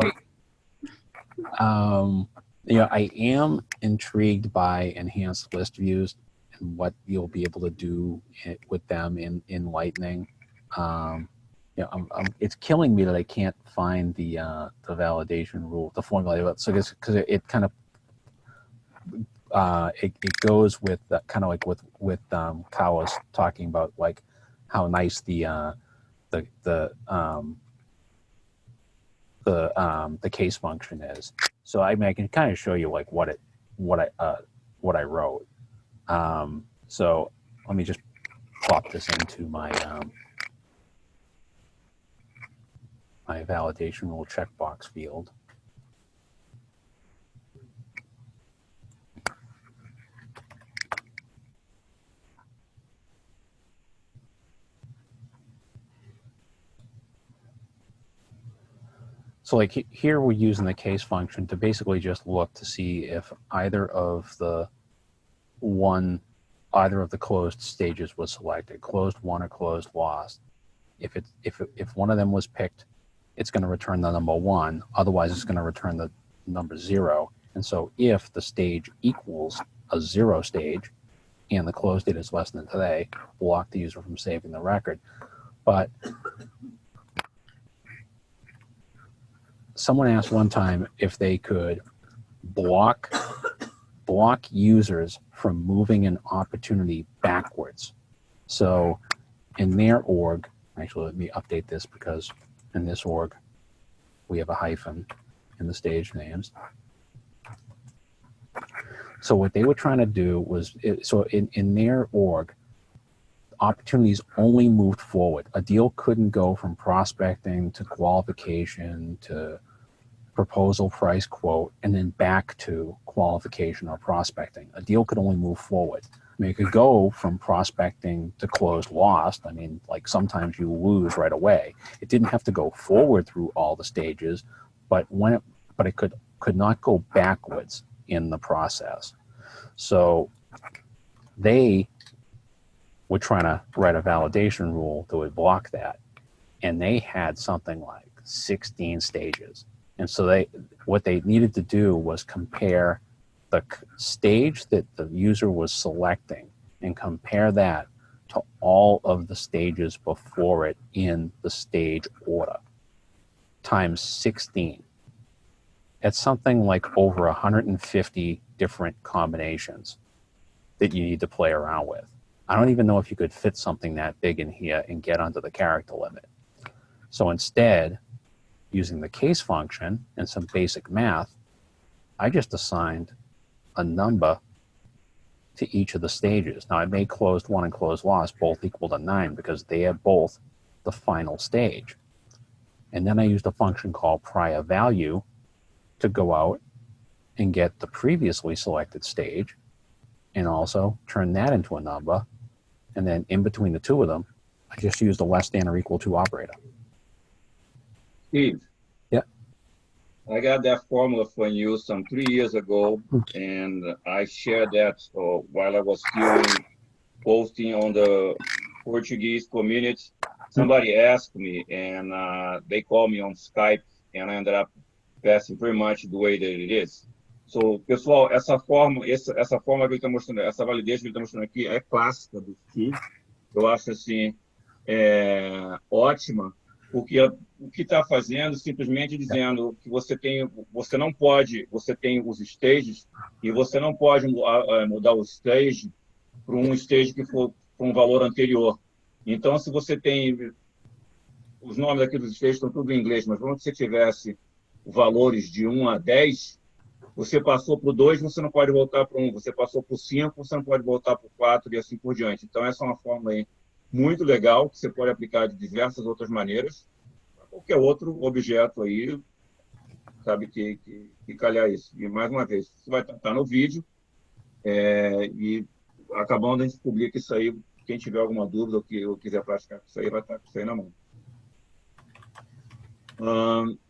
know, I am intrigued by enhanced list views and what you'll be able to do with them in Lightning. You know, it's killing me that I can't find the validation rule, the formula. So because it kind of it goes with kind of like with Kyle was talking about, like how nice the case function is. So I mean, I can kind of show you like what I wrote. So let me just plop this into my my validation rule checkbox field. So like here we're using the case function to basically just look to see if either of the closed stages was selected, closed won or closed lost. If one of them was picked, it's going to return the number 1. Otherwise, it's going to return the number 0. And so if the stage equals a 0 stage and the close date is less than today, block the user from saving the record. But someone asked one time if they could block users from moving an opportunity backwards. So in their org, actually let me update this because in this org we have a hyphen in the stage names. So what they were trying to do was, in their org, opportunities only moved forward. A deal couldn't go from prospecting to qualification to proposal, price, quote, and then back to qualification or prospecting. A deal could only move forward. I mean, it could go from prospecting to closed lost. I mean, like sometimes you lose right away. It didn't have to go forward through all the stages, but it could not go backwards in the process. So they were trying to write a validation rule that would block that, and they had something like 16 stages. And so what they needed to do was compare the stage that the user was selecting and compare that to all of the stages before it in the stage order times 16. It's something like over 150 different combinations that you need to play around with. I don't even know if you could fit something that big in here and get under the character limit. So instead, using the case function and some basic math, I just assigned a number to each of the stages. Now I made closed won and closed lost both equal to 9 because they are both the final stage. And then I used a function called prior value to go out and get the previously selected stage and also turn that into a number. And then in between the two of them, I just used a less than or equal to operator. Steve. Yeah. I got that formula from you some 3 years ago, and I shared that while I was still posting on the Portuguese community. Somebody asked me, and they called me on Skype, and I ended up passing pretty much the way that it is. So, pessoal, essa forma que ele está mostrando, essa validation que ele está mostrando aqui é clássica do Steve. Eu acho assim ótima, porque o que está fazendo simplesmente dizendo que você não pode, você tem os stages e você não pode mudar o stage para um stage que for para um valor anterior. Então, se você tem os nomes aqui dos stages estão tudo em inglês, mas vamos que você tivesse valores de 1 a 10, você passou para o 2, você não pode voltar para 1. Você passou para o 5, você não pode voltar para o 4 e assim por diante. Então, essa é uma forma aí muito legal que você pode aplicar de diversas outras maneiras para qualquer outro objeto aí, sabe, que calhar isso. E, mais uma vez, você vai estar no vídeo e acabando de descobrir que isso aí, quem tiver alguma dúvida ou quiser praticar com isso aí, vai estar com isso aí na mão.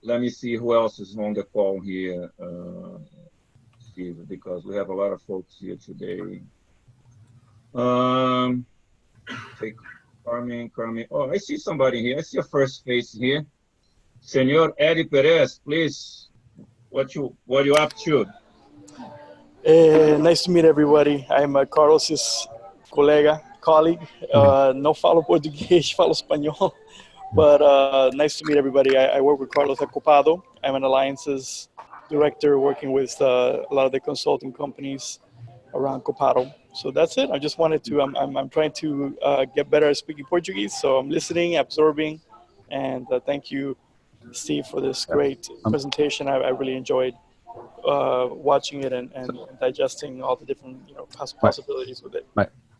Let me see who else is on the call here, Steve, because we have a lot of folks here today. Carmen. Oh, I see somebody here. I see a first face here. Senor Eddie Perez, please. What you up to? Nice to meet everybody. I'm Carlos's colleague. Não falo português, falo espanhol. But nice to meet everybody. I work with Carlos at Copado. I'm an alliances director working with a lot of the consulting companies around Copado. So that's it. I just wanted to, I'm trying to get better at speaking Portuguese. So I'm listening, absorbing, and thank you, Steve, for this great presentation. I really enjoyed watching it and digesting all the different possibilities with it.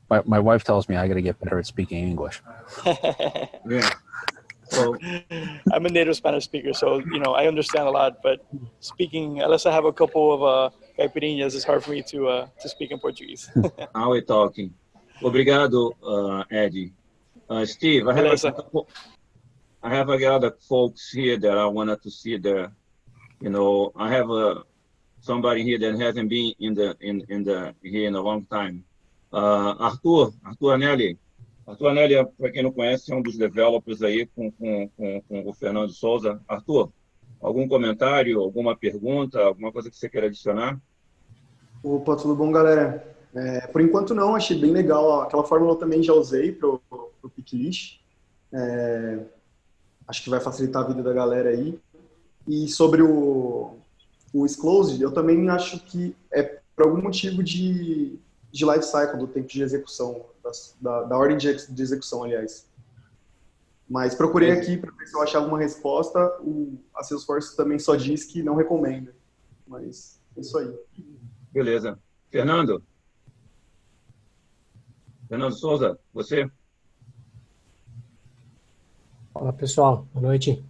My wife tells me I got to get better at speaking English. Yeah. So I'm a native Spanish speaker, so I understand a lot. But speaking, unless I have a couple of caipirinhas, it's hard for me to speak in Portuguese. now we're talking. Obrigado, Eddie. Steve, I have a other folks here that I wanted to see there. I have somebody here that hasn't been here in a long time. Arthur Anelli. Arthur Anelli, para quem não conhece, é um dos developers aí com o Fernando Souza. Arthur, algum comentário, alguma pergunta, alguma coisa que você queira adicionar? Opa, tudo bom, galera? Por enquanto não, achei bem legal. Aquela fórmula eu também já usei para o Picklist. Acho que vai facilitar a vida da galera aí. E sobre o Disclosed, eu também acho que é por algum motivo de life cycle, do tempo de execução, da ordem de execução, aliás. Mas procurei aqui para ver se eu achava uma resposta. A Salesforce também só diz que não recomenda. Mas é isso aí. Beleza. Fernando Souza, você? Olá, pessoal. Boa noite.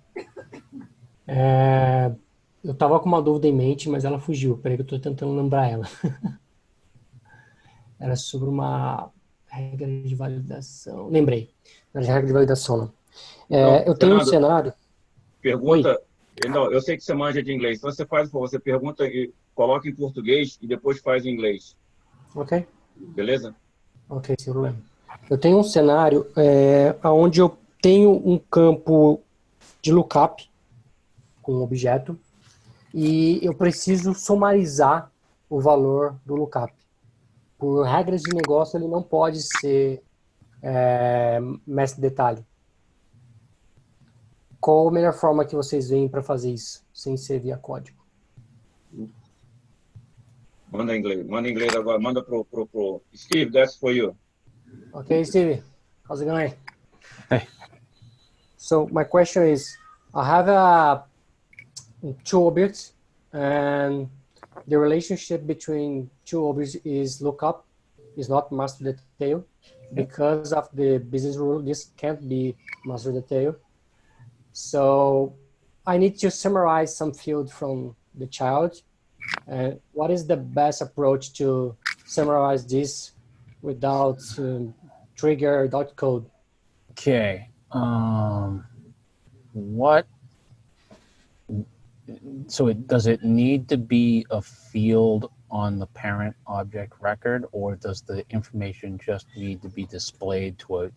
Eu estava com uma dúvida em mente, mas ela fugiu. Peraí que eu estou tentando lembrar ela. Era sobre uma regra de validação. Lembrei. Era de regra de validação, não. Eu tenho um cenário. Pergunta. Não, eu sei que você manja de inglês. Então você pergunta e coloca em português e depois faz em inglês. Ok. Beleza? Ok, sem problema. Eu tenho um cenário onde eu tenho um campo de lookup com um objeto e eu preciso sumarizar o valor do lookup. Por regras de negócio, ele não pode ser mestre detalhe. Qual a melhor forma que vocês veem para fazer isso, sem ser via código? Manda em inglês agora. Manda pro Steve, that's for you. Okay, Steve, how's it going? Hey. So my question is, I have two objects, and the relationship between two objects is lookup, is not master detail. Because of the business rule, this can't be master detail. So I need to summarize some field from the child. What is the best approach to summarize this without trigger .code? Okay. Does it need to be a field on the parent object record, or does the information just need to be displayed to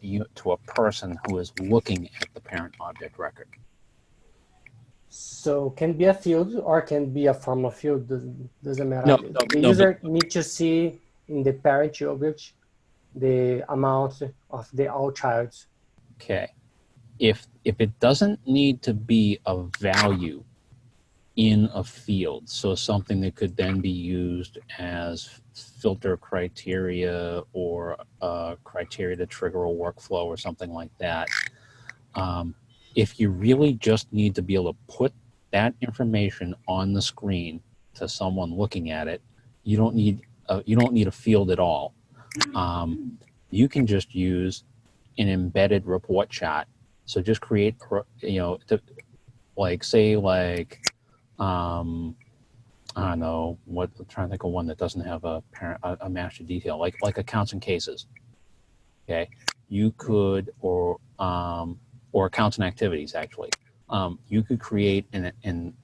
a person who is looking at the parent object record? So can be a field or can be a formula field, doesn't matter. No, the user needs to see in the parent object the amount of the all childs. Okay. If it doesn't need to be a value in a field, so something that could then be used as filter criteria or criteria to trigger a workflow or something like that, if you really just need to be able to put that information on the screen to someone looking at it, you don't need a field at all. You can just use an embedded report chart. So just create, I don't know, I'm trying to think of one that doesn't have a master detail, like accounts and cases. Okay, you could, or accounts and activities, actually. You could create an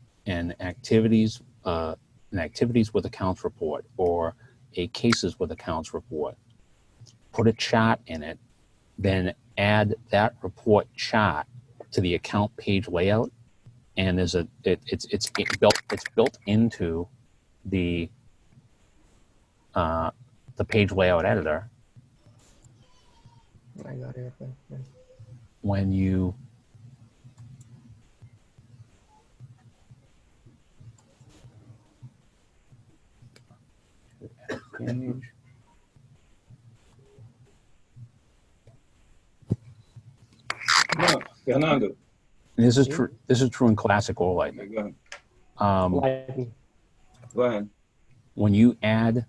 activities with accounts report, or a cases with accounts report. Put a chart in it, then add that report chart to the account page layout, and it's built into the page layout editor. I got it. Okay. When you page. No, Fernando. This is true. This is true in classic or Lightning. Go ahead. Lightning. Go ahead. When you add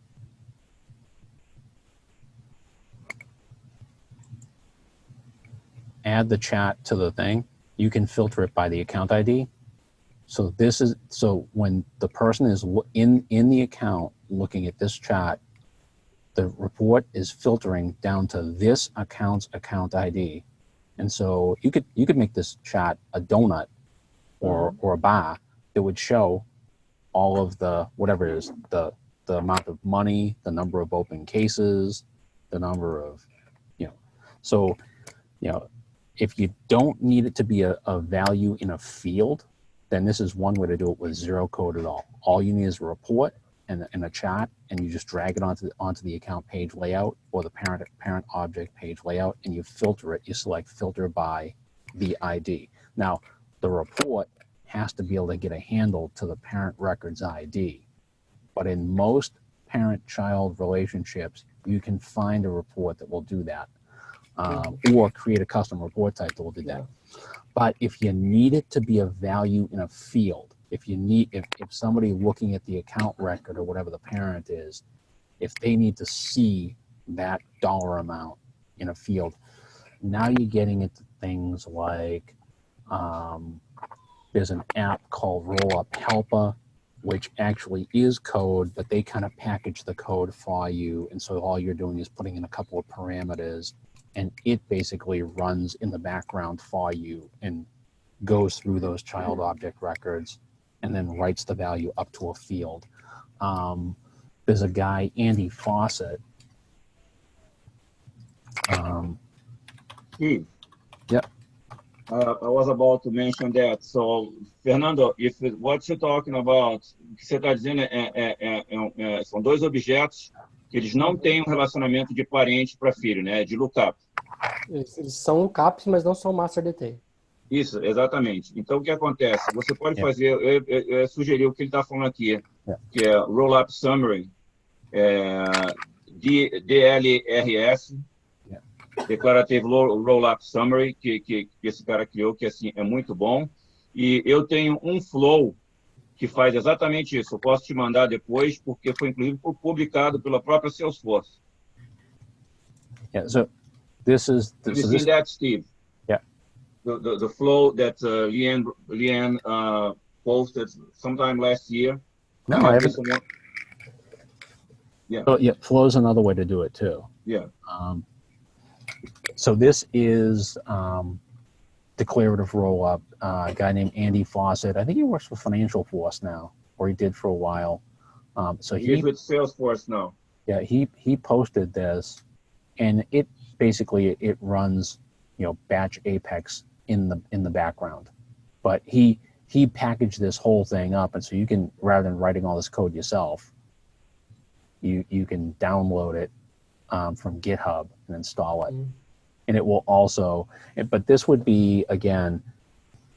the chat to the thing, you can filter it by the account ID. So this is, so when the person is in the account looking at this chart, the report is filtering down to this account's account ID. And so you could make this chart a donut or a bar that would show all of the, whatever it is, the amount of money, the number of open cases, the number of, so, if you don't need it to be a value in a field, then this is one way to do it with zero code at all. All you need is a report and a chart, and you just drag it onto the account page layout or the parent object page layout, and you filter it. You select filter by the ID. Now, the report has to be able to get a handle to the parent record's ID. But in most parent-child relationships, you can find a report that will do that, or create a custom report type that will do that. But if you need it to be a value in a field, if somebody looking at the account record or whatever the parent is, if they need to see that dollar amount in a field, now you're getting into things like, there's an app called Roll Up Helper, which actually is code, but they kind of package the code for you. And so all you're doing is putting in a couple of parameters, and it basically runs in the background for you and goes through those child object records and then writes the value up to a field. There's a guy, Andy Fawcett. Steve. Yep. I was about to mention that. So, Fernando, what you're talking about, o que você está dizendo são dois objetos que eles não têm um relacionamento de parente para filho, né? De lookup. Eles são lookups, mas não são master detail. Isso, exatamente. Então, o que acontece? Você pode fazer, eu sugeri o que ele está falando aqui, que é Roll-Up Summary, DLRS, Declarative Roll-Up Summary, que esse cara criou, que assim, é muito bom. E eu tenho um flow que faz exatamente isso. Eu posso te mandar depois, porque foi inclusive publicado pela própria Salesforce. Yeah, so this is... Have you seen that, Steve? Yeah. The flow that Leanne posted sometime last year. No, I haven't. Yeah. So, yeah, flow is another way to do it too. Yeah. So this is declarative roll-up. A guy named Andy Fawcett. I think he works for Financial Force now, or he did for a while. So he's with Salesforce now. Yeah, he posted this, and it basically it runs, batch Apex in the background, but he packaged this whole thing up, and so you can, rather than writing all this code yourself, you can download it from GitHub and install it. And it will also, but this would be, again,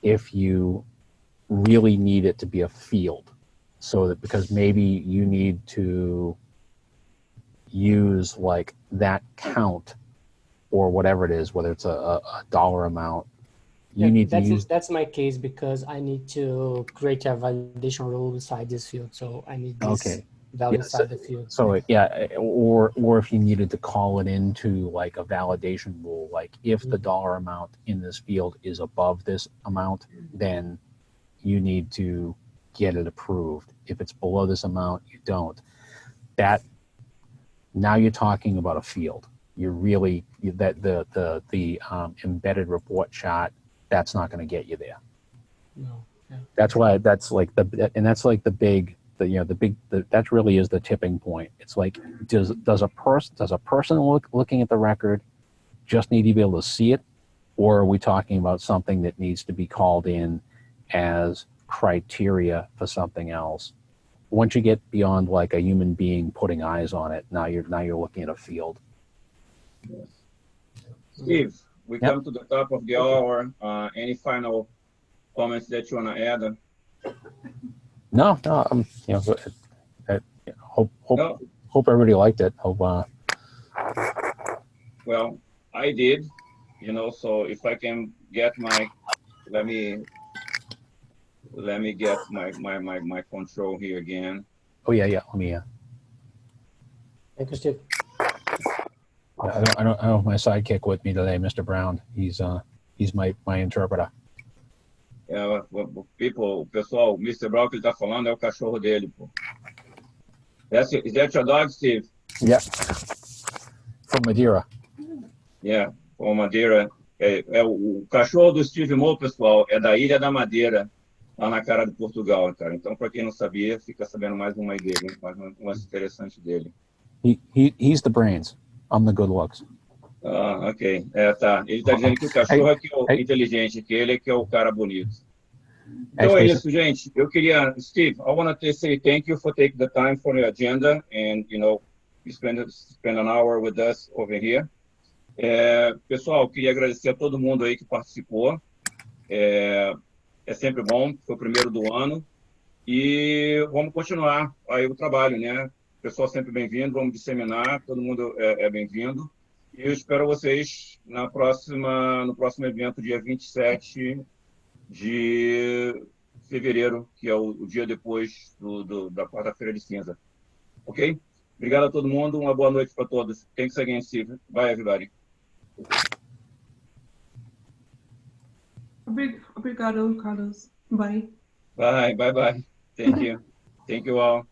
if you really need it to be a field, so that because maybe you need to use like that count or whatever it is, whether it's a dollar amount, you need to use. That's my case, because I need to create a validation rule inside this field. So I need this value inside the field. So yeah, or if you needed to call it into like a validation rule, like if the dollar amount in this field is above this amount, then you need to get it approved. If it's below this amount, you don't. Now you're talking about a field. You're really, the embedded report chart, that's not going to get you there. No. Yeah. That's why that's like the big. That really is the tipping point. It's like, does a person looking at the record just need to be able to see it, or are we talking about something that needs to be called in as criteria for something else? Once you get beyond like a human being putting eyes on it, now you're looking at a field. Yes. Steve, we come to the top of the hour. Any final comments that you want to add? No. Hope everybody liked it. Well, I did. So if I can get let me get my control here again. Oh yeah. Let me. Thank you, Steve. I don't have my sidekick with me today, Mr. Brown. He's my interpreter. O pessoal, o Mr. Brown que ele está falando é o cachorro dele, pô. Is that your dog, Steve? Yeah. From Madeira. Yeah, from Madeira. O cachorro do Steve Mo, pessoal, é da Ilha da Madeira, lá na cara de Portugal, cara. Então, para quem não sabia, fica sabendo mais uma aí dele, mais interessante dele. He's the brains. I'm the good looks. Ah, ok. Tá. Ele está dizendo que o cachorro é que é o inteligente, que ele é que é o cara bonito. Então é isso, gente. Eu queria, Steve, I want to say thank you for taking the time for the agenda and, you know, you spend an hour with us over here. Pessoal, queria agradecer a todo mundo aí que participou. É sempre bom, foi o primeiro do ano. E vamos continuar aí o trabalho, né? Pessoal sempre bem-vindo, vamos disseminar, todo mundo é bem-vindo. E eu espero vocês no próximo evento, dia 27 de fevereiro, que é o dia depois da quarta-feira de cinza. Ok? Obrigado a todo mundo, uma boa noite para todos. Thanks again, Steve. Bye, everybody. Obrigado, Carlos. Bye. Bye. Thank you. Thank you all.